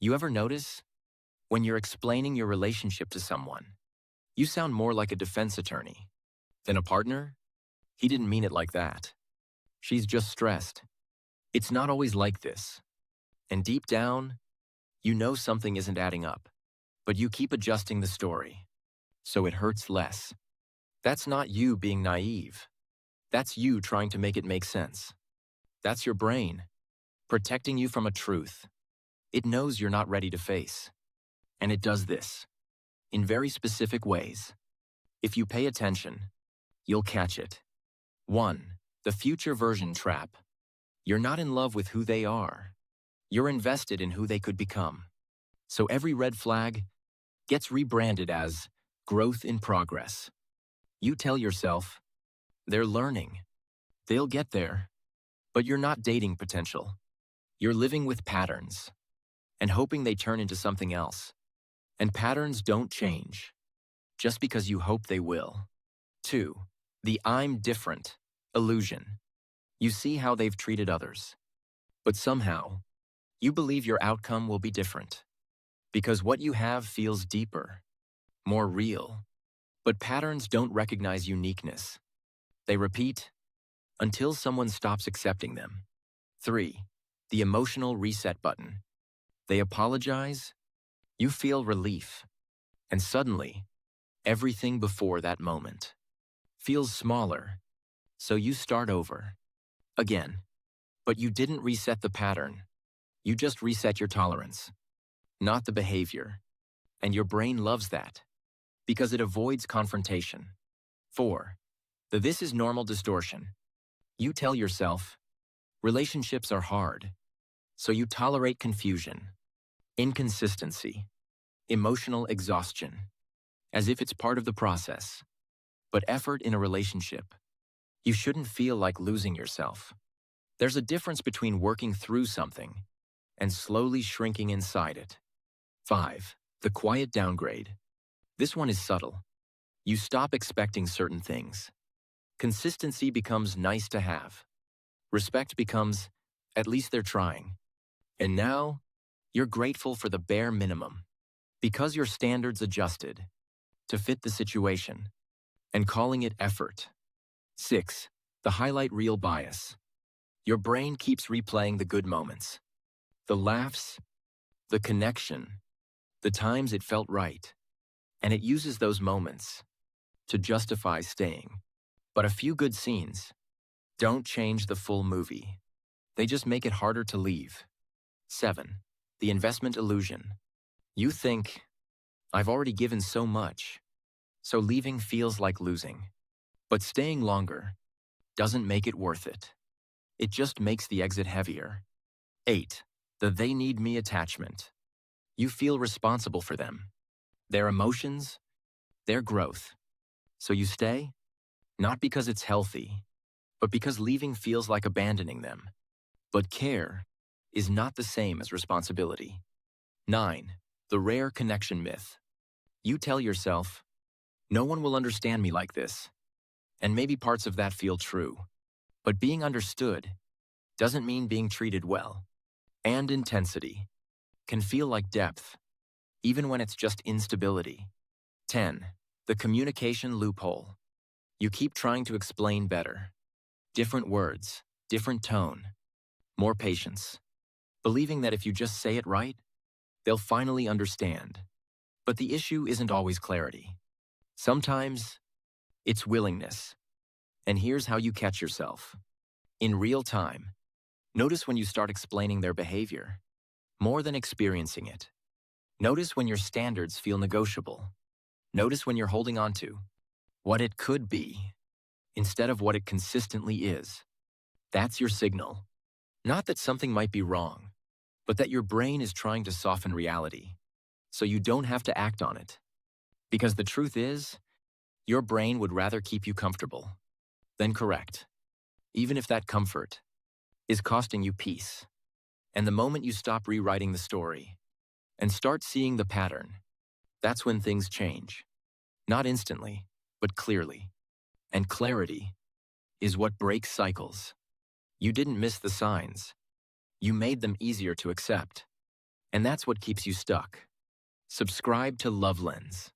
You ever notice when you're explaining your relationship to someone, you sound more like a defense attorney than a partner? He didn't mean it like that. She's just stressed. It's not always like this. And deep down, you know something isn't adding up, but you keep adjusting the story, so it hurts less. That's not you being naive. That's you trying to make it make sense. That's your brain, protecting you from a truth it knows you're not ready to face. And it does this in very specific ways. If you pay attention, you'll catch it. 1. The future version trap. You're not in love with who they are. You're invested in who they could become. So every red flag gets rebranded as growth in progress. You tell yourself, they're learning. They'll get there. But you're not dating potential. You're living with patterns and hoping they turn into something else. And patterns don't change just because you hope they will. 2. The I'm different illusion. You see how they've treated others, but somehow you believe your outcome will be different because what you have feels deeper, more real. But patterns don't recognize uniqueness. They repeat until someone stops accepting them. 3. The emotional reset button. They apologize, you feel relief, and suddenly, everything before that moment feels smaller, so you start over. Again. But you didn't reset the pattern. You just reset your tolerance, not the behavior. And your brain loves that because it avoids confrontation. 4. The this is normal distortion. You tell yourself, relationships are hard, so you tolerate confusion, inconsistency, emotional exhaustion, as if it's part of the process. But effort in a relationship, you shouldn't feel like losing yourself. There's a difference between working through something and slowly shrinking inside it. 5. The quiet downgrade. This one is subtle. You stop expecting certain things. Consistency becomes nice to have. Respect becomes, at least they're trying. And now, you're grateful for the bare minimum because your standards adjusted to fit the situation and calling it effort. 6. The highlight reel bias. Your brain keeps replaying the good moments, the laughs, the connection, the times it felt right, and it uses those moments to justify staying. But a few good scenes don't change the full movie. They just make it harder to leave. 7. The investment illusion. You think, I've already given so much, so leaving feels like losing. But staying longer doesn't make it worth it. It just makes the exit heavier. 8. The they need me attachment. You feel responsible for them, their emotions, their growth. So you stay, not because it's healthy, but because leaving feels like abandoning them. But care is not the same as responsibility. 9. The rare connection myth. You tell yourself, no one will understand me like this. And maybe parts of that feel true. But being understood doesn't mean being treated well. And intensity can feel like depth, even when it's just instability. 10. The communication loophole. You keep trying to explain better. Different words, different tone, more patience. Believing that if you just say it right, they'll finally understand. But the issue isn't always clarity. Sometimes it's willingness. And here's how you catch yourself. In real time, notice when you start explaining their behavior, more than experiencing it. Notice when your standards feel negotiable. Notice when you're holding on to what it could be instead of what it consistently is. That's your signal. Not that something might be wrong, but that your brain is trying to soften reality so you don't have to act on it. Because the truth is, your brain would rather keep you comfortable than correct, even if that comfort is costing you peace. And the moment you stop rewriting the story and start seeing the pattern, that's when things change. Not instantly, but clearly. And clarity is what breaks cycles. You didn't miss the signs. You made them easier to accept. And that's what keeps you stuck. Subscribe to LoveLens.